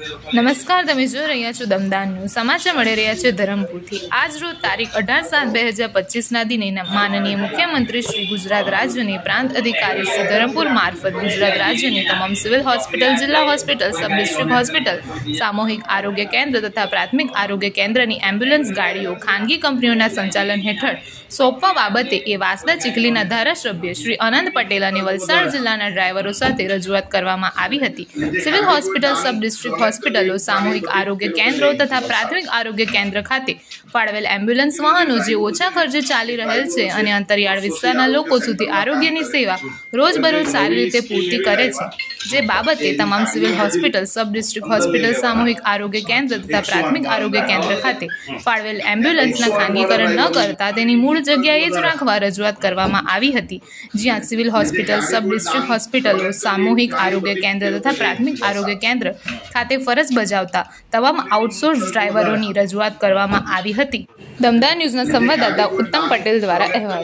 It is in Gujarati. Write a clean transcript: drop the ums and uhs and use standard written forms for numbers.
નમસ્કાર, તમે જોઈ રહ્યા છો દમદાર ન્યૂઝ. સમાચાર મળી રહ્યા છે ધરમપુરથી. આજ રોજ તારીખ 18/7/2025ના દિને માનનીય મુખ્યમંત્રી શ્રી ગુજરાત રાજ્યની પ્રાંત અધિકારી શ્રી ધરમપુર મારફત ગુજરાત રાજ્યની તમામ સિવિલ હોસ્પિટલ, જિલ્લા હોસ્પિટલ, સબ ડિસ્ટ્રિક્ટ હોસ્પિટલ, સામૂહિક આરોગ્ય કેન્દ્ર તથા પ્રાથમિક આરોગ્ય કેન્દ્રની એમ્બ્યુલન્સ ગાડીઓ ખાનગી કંપનીઓના સંચાલન હેઠળ સોંપવા બાબતે એ વાસદા ચીખલીના ધારાસભ્ય શ્રી અનંત પટેલ અને વલસાડ જિલ્લાના ડ્રાઈવરો સાથે રજૂઆત કરવામાં આવી હતી. સિવિલ હોસ્પિટલ, સબ ડિસ્ટ્રિક્ટ હોસ્પિટલો, સામૂહિક આરોગ્ય કેન્દ્રો તથા પ્રાથમિક આરોગ્ય કેન્દ્ર ખાતે ફાળવેલ એમ્બ્યુલન્સ વાહનો જે ઓછા ખર્ચે ચાલી રહેલ છે અને અંતરિયાળ વિસ્તારના લોકો સુધી આરોગ્યની સેવા રોજબરોજ સારી રીતે પૂર્તિ કરે છે, જે બાબતે તમામ civil hospital, sub district hospital, સામૂહિક આરોગ્ય કેન્દ્ર તથા પ્રાથમિક આરોગ્ય કેન્દ્ર ખાતે ફાળવેલ એમ્બ્યુલન્સના ખાનગીકરણ ન કરતા તેની મૂળ જગ્યાએ જ રાખવા રજૂઆત કરવામાં આવી હતી. જ્યાં સિવિલ હોસ્પિટલ, સબ ડિસ્ટ્રિક્ટ હોસ્પિટલો, સામૂહિક આરોગ્ય કેન્દ્ર તથા પ્રાથમિક આરોગ્ય કેન્દ્ર ખાતે ફરજ બજાવતા તમામ આઉટસોર્સ ડ્રાઈવરોની રજૂઆત કરવામાં આવી હતી. દમદાર ન્યૂઝના સંવાદદાતા ઉત્તમ પટેલ દ્વારા અહેવાલ.